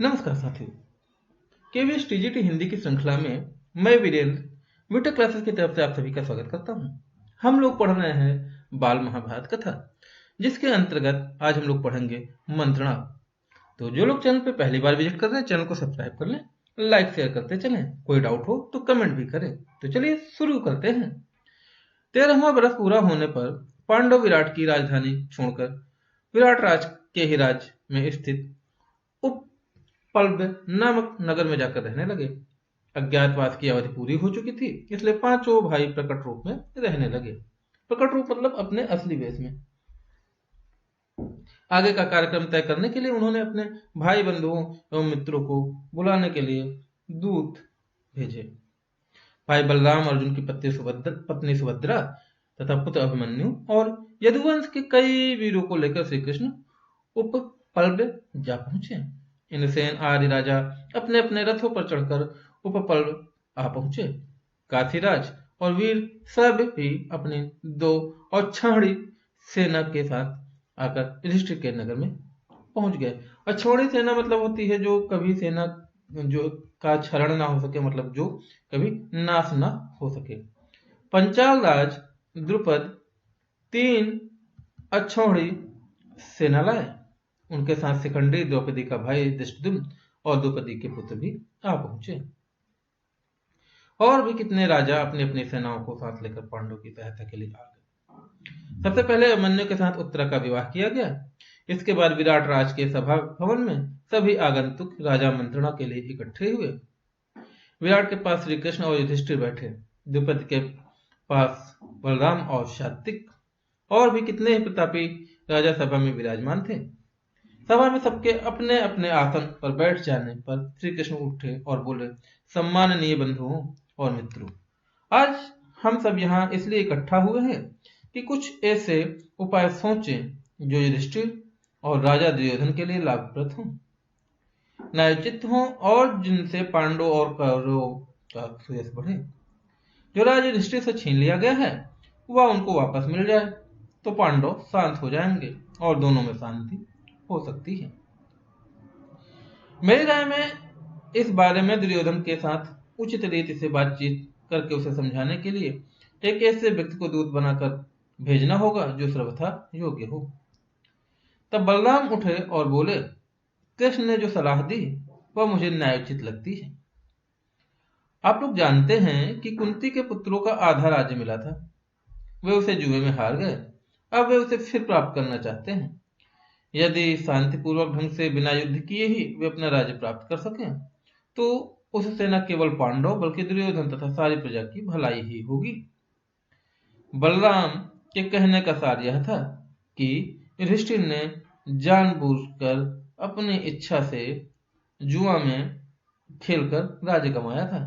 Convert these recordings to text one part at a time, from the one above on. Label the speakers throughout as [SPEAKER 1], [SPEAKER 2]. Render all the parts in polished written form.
[SPEAKER 1] नमस्कार साथियों, KVS TGT Hindi की श्रृंखला में मैं वीरेंद्र वीटा क्लासेस की तरफ से आप सभी का स्वागत करता हूं। हम लोग पढ़ रहे हैं बाल महाभारत कथा, जिसके अंतर्गत आज हम लोग पढ़ेंगे मंत्रणा। तो जो लोग चैनल पे पहली बार विजिट कर रहे हैं, चैनल को सब्सक्राइब कर लें, लाइक शेयर करते चलें। कोई डाउट हो तो कमेंट भी करें। तो चलिए शुरू करते हैं। 13वां वर्ष पूरा होने पर पांडव विराट की राजधानी छोड़कर विराट राज के ही राज्य में स्थित उपप्लव्य नामक नगर में जाकर रहने लगे। अज्ञातवास की अवधि पूरी हो चुकी थी, इसलिए पांचों भाई प्रकट रूप में रहने लगे। प्रकट रूप मतलब अपने असली वेश में। आगे का कार्यक्रम तय करने के लिए उन्होंने अपने भाई बंधुओं एवं मित्रों को बुलाने के लिए दूत भेजे। भाई बलराम, अर्जुन की पत्नी सुभद्रा तथा पुत्र अभिमन्यु और यदुवंश के कई वीरों को लेकर श्री कृष्ण उपप्लव्य जा पहुंचे। इनसेन आदि राजा अपने अपने रथों पर चढ़कर उपप्लव्य आ पहुंचे। काशीराज और वीर सब भी अपनी 2 अक्षौहिणी सेना के साथ आकर युधिष्ठिर के नगर में पहुंच गए। अक्षौहिणी सेना मतलब होती है जो कभी सेना जो का क्षरण ना हो सके, मतलब जो कभी नाश ना हो सके। पंचाल राज द्रुपद 3 अक्षौहिणी सेना लाए। उनके साथ शिखंडी, द्रौपदी का भाई धृष्टद्युम्न और द्रौपदी के पुत्र भी आ पहुंचे। और भी कितने राजा अपनी अपनी सेनाओं को साथ लेकर पांडवों की सहायता के लिए आ गए। सबसे पहले अभिमन्यु के साथ उत्तरा का विवाह किया गया। इसके बाद विराट राज के सभा भवन में सभी आगंतुक राजा मंत्रणा के लिए इकट्ठे हुए। विराट के पास श्री कृष्ण और युधिष्ठिर बैठे। द्रौपदी के पास बलराम और सात्विक और भी कितने ही प्रतापी राजा सभा में विराजमान थे। सभा में सबके अपने अपने आसन पर बैठ जाने पर श्री कृष्ण उठे और बोले, सम्माननीय बंधुओं और मित्रों, आज हम सब यहाँ इसलिए इकट्ठा हुए हैं कि कुछ ऐसे उपाय सोचें जो युधिष्ठिर और राजा दुर्योधन के लिए लाभप्रद हों, न्यायोचित हों और जिनसे पांडवों और कौरवों का सुयश बढ़े। जो राज्य युधिष्ठिर से छीन लिया गया है वह उनको वापस मिल जाए तो पांडव शांत हो जाएंगे और दोनों में शांति हो सकती है। मेरी राय में इस बारे में दुर्योधन के साथ उचित रीति से बातचीत करके उसे समझाने के लिए एक ऐसे व्यक्ति को दूत बनाकर भेजना होगा जो सर्वथा योग्य हो। तब बलराम उठे और बोले, कृष्ण ने जो सलाह दी वह मुझे न्यायोचित लगती है। आप लोग जानते हैं कि कुंती के पुत्रों का आधा राज्य मिला था। वे उसे जुए में हार गए। अब वे उसे फिर प्राप्त करना चाहते हैं। यदि शांतिपूर्वक ढंग से बिना युद्ध किए ही वे अपना राज्य प्राप्त कर सकें तो उससे न केवल पांडव बल्कि दुर्योधन तथा सारी प्रजा की भलाई ही होगी। बलराम के कहने का सार यह था कि युधिष्ठिर ने जानबूझकर अपनी इच्छा से जुआ में खेलकर राज्य कमाया था।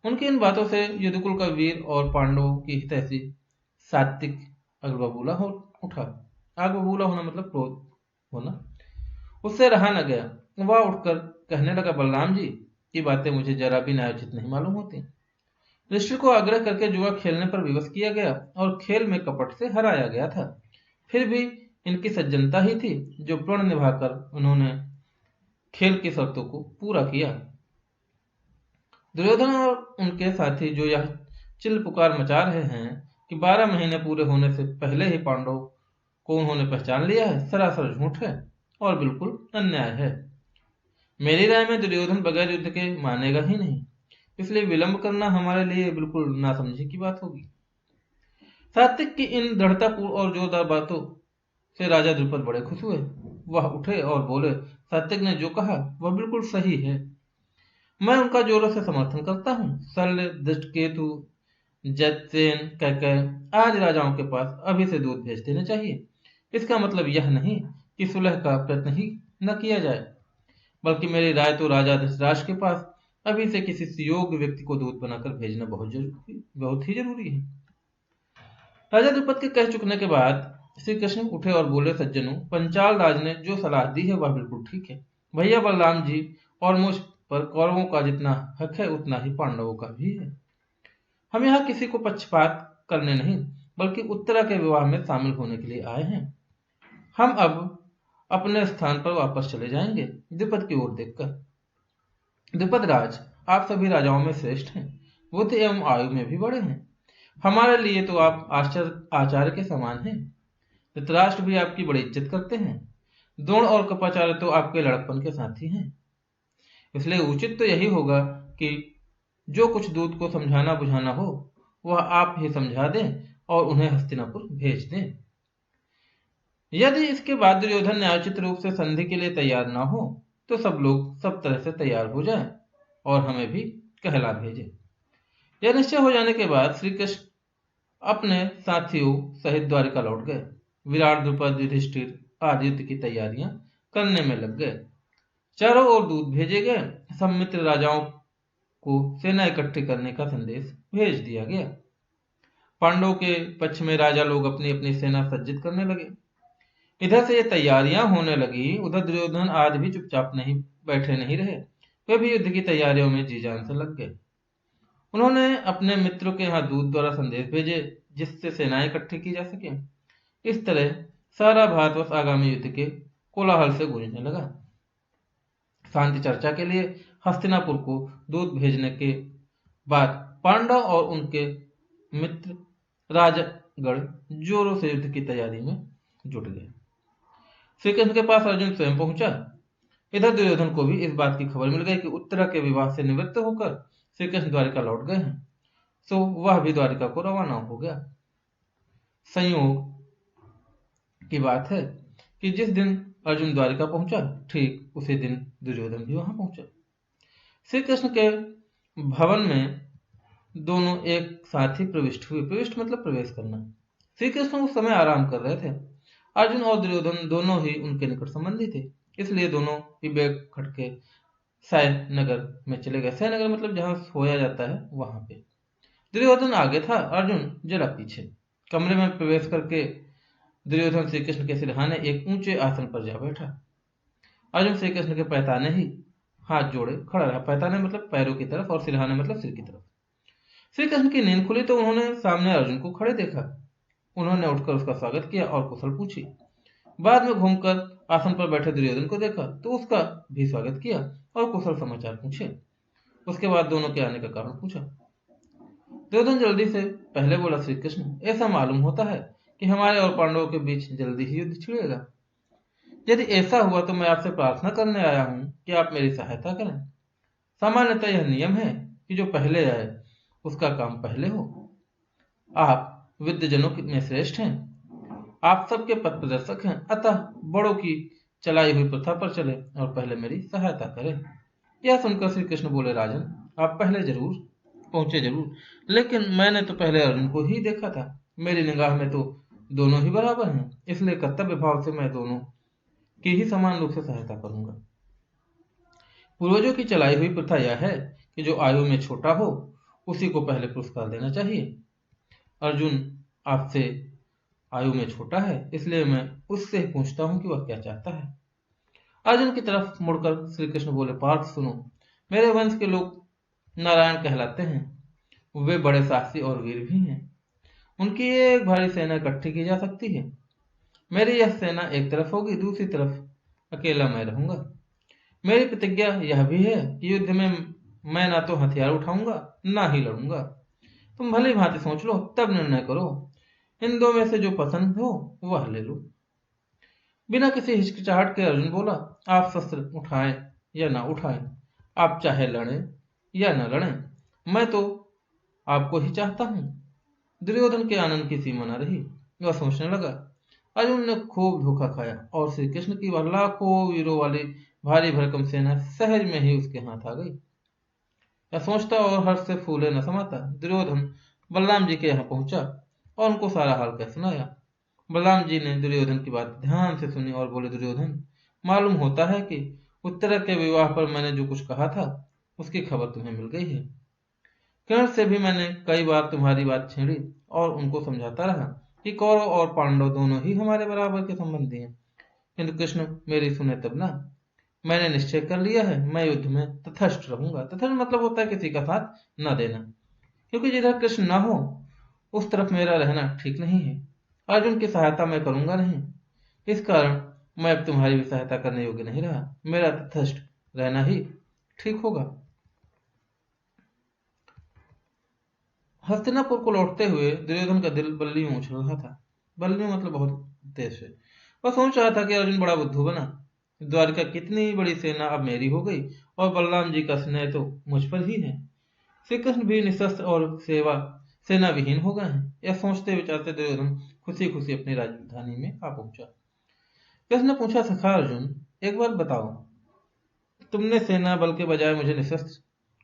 [SPEAKER 1] उनकी इन बातों से यदुकुल का वीर और पांडवों की हितैषी सात्विक आग बबूला होना मतलब क्रोध होना, उससे रहा न गया। वह उठकर कहने लगा, बलराम जी की बातें मुझे जरा भी न्यायोचित नहीं मालूम होती। युधिष्ठिर को आग्रह करके जुआ खेलने पर विवश किया गया और खेल में कपट से हराया गया था। फिर भी इनकी सज्जनता ही थी जो प्रण निभाकर उन्होंने खेल की शर्तों को पूरा किया। दुर्योधन और उनके साथी जो यह चिल्ल पुकार मचा रहे हैं कि 12 महीने पूरे होने से पहले ही पांडव को उन्होंने पहचान लिया है, सरासर झूठ है और बिल्कुल अन्याय है। मेरी राय में दुर्योधन बगैर युद्ध के मानेगा ही नहीं, इसलिए विलंब करना हमारे लिए बिल्कुल नासमझी की बात होगी। सात्विक की इन दृढ़तापूर्ण और जोरदार बातों से राजा द्रुपद बड़े खुश हुए। वह उठे और बोले, सात्विक ने जो कहा वह बिल्कुल सही है। मैं उनका जोरों से समर्थन करता हूँ। शल्य, धृष्टकेतु, जयसेन, कैकेय आदि राजाओं के पास अभी से दूत भेज देने चाहिए। इसका मतलब यह नहीं कि सुलह का प्रयत्न ही न किया जाए, बल्कि मेरी राय तो राजा धृतराष्ट्र के पास अभी से किसी योग्य व्यक्ति को दूत बनाकर भेजना बहुत ही जरूरी है। राजा द्रुपद के कह चुकने के बाद श्री कृष्ण उठे और बोले, सज्जनों, पंचाल राज ने जो सलाह दी है वह बिल्कुल ठीक है। भैया बलराम जी और मुझ पर कौरवों का जितना हक है उतना ही पांडवों का भी है। हम यहाँ किसी को पक्षपात करने नहीं बल्कि उत्तरा के विवाह में शामिल होने के लिए आए हैं। हम अब अपने स्थान पर वापस चले जाएंगे। द्रुपद की ओर देखकर, द्रुपद राज, आप सभी राजाओं में श्रेष्ठ हैं, बुद्ध एवं आयु में भी बड़े हैं। हमारे लिए तो आप आचार्य के समान हैं। धृतराष्ट्र भी आपकी बड़ी इज्जत करते हैं। द्रोण और कृपाचार्य तो आपके लड़कपन के साथी हैं। इसलिए उचित तो यही होगा कि जो कुछ दूत को समझाना बुझाना हो वह आप ही समझा दें और उन्हें हस्तिनापुर भेज दें। यदि इसके बाद दुर्योधन न्यायोचित रूप से संधि के लिए तैयार ना हो तो सब लोग सब तरह से तैयार हो जाएं और हमें भी कहला भेजें। यह निश्चय हो जाने के बाद श्री कृष्ण अपने साथियों सहित द्वारिका लौट गए। विराट, द्रुपद, युधिष्ठिर आदि युद्ध की तैयारियां करने में लग गए। चारों ओर दूत भेजे गए। सब मित्र राजाओं को सेना इकट्ठी करने का संदेश भेज दिया गया। पांडवों के पक्ष में राजा लोग अपनी अपनी सेना सज्जित करने लगे। इधर से ये तैयारियां होने लगी, उधर दुर्योधन आदि भी चुपचाप नहीं बैठे नहीं रहे। वे भी युद्ध की तैयारियों में जी जान से लग गए। उन्होंने अपने मित्रों के यहाँ दूत द्वारा संदेश भेजे जिससे सेनाएं इकट्ठी की जा सके। इस तरह सारा भारतवर्ष आगामी युद्ध के कोलाहल से गूंजने लगा। शांति चर्चा के लिए हस्तिनापुर को दूत भेजने के बाद पांडव और उनके मित्र राजगढ़ जोरों से युद्ध की तैयारी में जुट गए। श्री कृष्ण के पास अर्जुन स्वयं पहुंचा। इधर दुर्योधन को भी इस बात की खबर मिल गई कि उत्तरा के विवाह से निवृत्त होकर श्री कृष्ण द्वारिका लौट गए हैं, सो वह भी द्वारिका को रवाना हो गया। संयोग की बात है कि जिस दिन अर्जुन द्वारिका पहुंचा ठीक उसी दिन दुर्योधन भी वहां पहुंचा। श्री कृष्ण के भवन में दोनों एक साथ ही प्रविष्ट हुए। प्रविष्ट मतलब प्रवेश करना। श्री कृष्ण उस समय आराम कर रहे थे। अर्जुन और दुर्योधन दोनों ही उनके निकट संबंधी थे, इसलिए दोनों ही बैग खटके सायनगर में चले गए। सायनगर मतलब जहां सोया जाता है वहां पे। दुर्योधन आगे था, अर्जुन जरा पीछे। कमरे में प्रवेश करके दुर्योधन श्री कृष्ण के सिरहाने एक ऊंचे आसन पर जा बैठा। अर्जुन श्री कृष्ण के पैताने ही हाथ जोड़े खड़ा रहा। पैताने मतलब पैरों की तरफ और सिरहाने मतलब सिर की तरफ। श्री कृष्ण की नींद खुली तो उन्होंने सामने अर्जुन को खड़े देखा। उन्होंने उठकर उसका स्वागत किया और कुशल पूछी। बाद में घूमकर आसन पर बैठे दुर्योधन को देखा तो उसका भी स्वागत किया और कुशल समाचार पूछे। उसके बाद दोनों के आने का कारण पूछा। दुर्योधन जल्दी से पहले बोला, श्री कृष्ण, ऐसा मालूम होता है कि हमारे और पांडवों के बीच जल्दी ही युद्ध छिड़ेगा। यदि ऐसा हुआ तो मैं आपसे प्रार्थना करने आया हूं कि आप मेरी सहायता करें। सामान्यतः यह नियम है कि जो पहले आए उसका काम पहले हो। आप विद्वजनों में श्रेष्ठ हैं, आप सबके पथ प्रदर्शक हैं, अतः बड़ों की चलाई हुई प्रथा पर चले और पहले मेरी सहायता करें। यह सुनकर श्री कृष्ण बोले, राजन, आप पहले जरूर पहुंचे जरूर, लेकिन मैंने तो पहले अर्जुन को ही देखा था। मेरी निगाह में तो दोनों ही बराबर हैं, इसलिए कर्तव्य भाव से मैं दोनों की ही समान रूप से सहायता करूंगा। पूर्वजों की चलाई हुई प्रथा यह है कि जो आयु में छोटा हो उसी को पहले पुरस्कार देना चाहिए। अर्जुन आपसे आयु में छोटा है, इसलिए मैं उससे ही पूछता हूं कि वह क्या चाहता है। अर्जुन की तरफ मुड़कर श्री कृष्ण बोले, पार्थ सुनो, मेरे वंश के लोग नारायण कहलाते हैं। वे बड़े साहसी और वीर भी हैं। उनकी एक भारी सेना इकट्ठी की जा सकती है। मेरी यह सेना एक तरफ होगी, दूसरी तरफ अकेला मैं रहूंगा। मेरी प्रतिज्ञा यह भी है कि युद्ध में मैं ना तो हथियार उठाऊंगा ना ही लड़ूंगा। तुम भली भांति सोच लो, तब निर्णय करो। इन दो में से जो पसंद हो वह ले लो। बिना किसी हिचकिचाहट के अर्जुन बोला, आप शस्त्र उठाएं या ना उठाएं, आप चाहे लड़ें या न लड़ें, मैं तो आपको ही चाहता हूं। दुर्योधन के आनंद की सीमा न रही। वह सोचने लगा, अर्जुन ने खूब धोखा खाया और श्री कृष्ण की वह लाखों वीरों वाली भारी भरकम सेना सहज में ही उसके हाथ आ गई। यह सोचता और हर्ष से फूले न समाता दुर्योधन बलराम जी के यहाँ पहुंचा और उनको सारा हाल कह सुनाया। बलराम जी ने दुर्योधन की बात ध्यान से सुनी और बोले, दुर्योधन, मालूम होता है कि उत्तरा के विवाह पर मैंने जो कुछ कहा था उसकी खबर तुम्हें मिल गई है। कर्ण से भी मैंने कई बार तुम्हारी बात छेड़ी और उनको समझाता रहा कि कौरव और पांडव दोनों ही हमारे बराबर के संबंधी हैं, किंतु कृष्ण मेरी सुने तब ना। मैंने निश्चय कर लिया है, मैं युद्ध में तटस्थ रहूंगा। तटस्थ मतलब होता है किसी का साथ न देना, क्योंकि जिधर कृष्ण न हो उस तरफ मेरा रहना ठीक नहीं है। अर्जुन की सहायता मैं करूंगा नहीं। इस कारण मैं अब तुम्हारी भी सहायता करने योग्य नहीं रहा, मेरा तटस्थ रहना ही ठीक होगा। हस्तिनापुर को लौटते हुए दुर्योधन का दिल बल्लियों में उछल रहा था। बल्लियों मतलब बहुत तेज से। वह सोच रहा था कि अर्जुन बड़ा बुद्धू बना, द्वारिका कितनी बड़ी सेना अब मेरी हो गई और बलराम जी का स्नेह तो मुझ पर ही है। श्री कृष्ण भी निशस्त्र और सेना विहीन हो गए हैं। यह सोचते विचारते दुर्योधन खुशी खुशी अपनी राजधानी में आ पहुंचा। कृष्ण ने पूछा, सखा अर्जुन, एक बात बताओ, तुमने सेना बल के बजाय मुझे निशस्त्र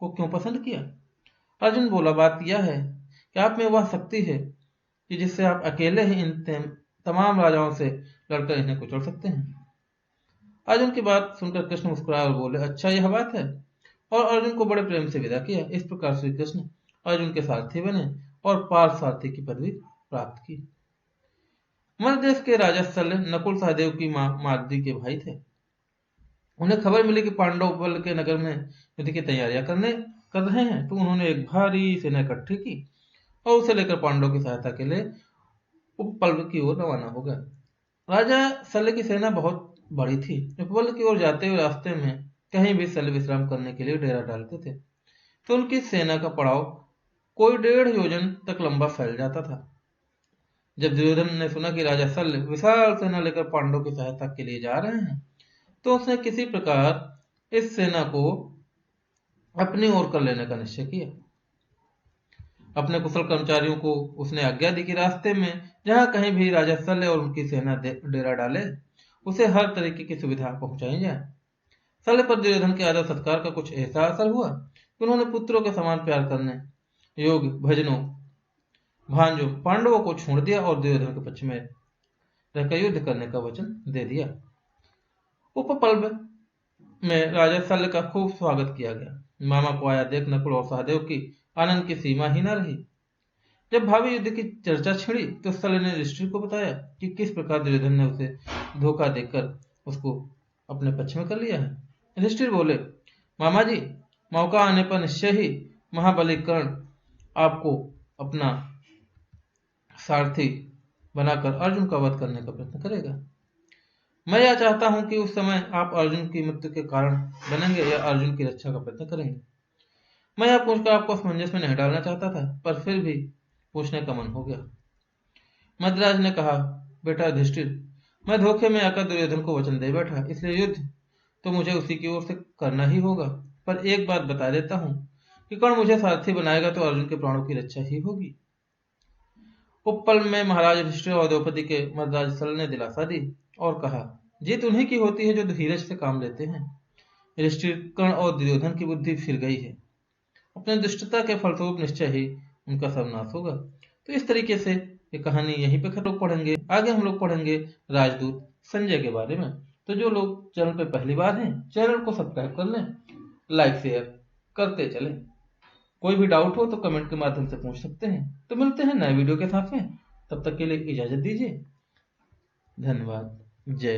[SPEAKER 1] को क्यों पसंद किया? अर्जुन बोला, बात यह है कि आप में वह शक्ति है कि जिससे आप अकेले ही इन तमाम राजाओं से लड़कर इन्हें कुचल सकते हैं। अर्जुन की बात सुनकर कृष्ण मुस्कुराए और बोले, अच्छा यह बात है, और अर्जुन को बड़े प्रेम से विदा किया। इस प्रकार श्री कृष्ण अर्जुन के सारथी बने और पार्थ सारथी की पदवी प्राप्त की। मध्य देश के राजा शल्य नकुल सहदेव की मां माद्री के भाई थे। उन्हें खबर मिली कि पांडव बल के नगर में युद्ध की तैयारियां कर रहे हैं, तो उन्होंने एक भारी सेना इकट्ठी की और उसे लेकर पांडवों की सहायता के लिए उपप्लव की ओर रवाना हो गए। राजा शल्य की सेना बहुत बड़ी थी। उपप्लव की ओर जाते हुए रास्ते में कहीं भी शल्य विश्राम करने के लिए डेरा डालते थे, तो उनकी सेना का पड़ाव कोई 1.5 योजन तक लंबा फैल जाता था। जब दुर्योधन ने सुना कि राजा शल्य विशाल सेना लेकर पांडवों की सहायता के लिए जा रहे हैं, तो उसने किसी प्रकार इस सेना को अपनी ओर कर लेने का निश्चय किया। अपने कुशल कर्मचारियों को उसने आज्ञा दी कि रास्ते में जहां कहीं भी राजा शल्य और उनकी सेना डेरा डाले, उसे हर तरीके की सुविधा पहुंचाई जाए। शल्य पर दुर्योधन के आदर सत्कार का कुछ ऐसा असर हुआ कि उन्होंने पुत्रों के समान प्यार करने योग्य भजनों भांजों पांडवों को छोड़ दिया और दुर्योधन के पक्ष में रहकर युद्ध करने का वचन दे दिया। उपप्लव में राजा शल्य का खूब स्वागत किया गया। मामा को आया देख नकुल और सहदेव की आनंद की सीमा ही न रही। जब भावी युद्ध की चर्चा छिड़ी तो शल्य ने युधिष्ठिर को बताया कि किस प्रकार दुर्योधन ने उसे धोखा देकर उसको अपने पक्ष में कर लिया है। युधिष्ठिर बोले, मामा जी, मौका आने पर निश्चय ही महाबली कर्ण आपको अपना सारथी बनाकर अर्जुन का वध करने का प्रयत्न करेगा। मैं यह चाहता हूं कि उस समय आप अर्जुन की मृत्यु के कारण बनेंगे या अर्जुन की रक्षा का प्रयत्न करेंगे। मैं यह पूछकर आपको असमंजस में नहीं डालना चाहता था, पर फिर भी पूछने का मन हो गया। मद्राज ने कहा, बेटा युधिष्ठिर, मैं धोखे में आकर दुर्योधन को वचन दे बैठा, इसलिए युद्ध तो मुझे उसी की ओर से करना ही होगा। पर एक बात बता देता हूं कि कर्ण मुझे सारथी बनाएगा तो अर्जुन के प्राणों की रक्षा ही होगी। उपप्लव में महाराज युधिष्ठिर और द्रौपदी के मद्राज शल्य ने दिलासा दी और कहा, जीत उन्हीं की होती है जो धीरज से काम लेते हैं। युधिष्ठिर, कर्ण और दुर्योधन की बुद्धि फिर गई है। अपने दुष्टता के फलस्वरूप निश्चय ही उनका सर्वनाश होगा। तो इस तरीके से ये कहानी यहीं पे खत्म। पढ़ेंगे आगे, हम लोग पढ़ेंगे राजदूत संजय के बारे में। तो जो लोग चैनल पे पहली बार हैं, चैनल को सब्सक्राइब कर लें, लाइक शेयर करते चलें। कोई भी डाउट हो तो कमेंट के माध्यम से पूछ सकते हैं। तो मिलते हैं नए वीडियो के साथ में, तब तक के लिए इजाजत दीजिए। धन्यवाद। जय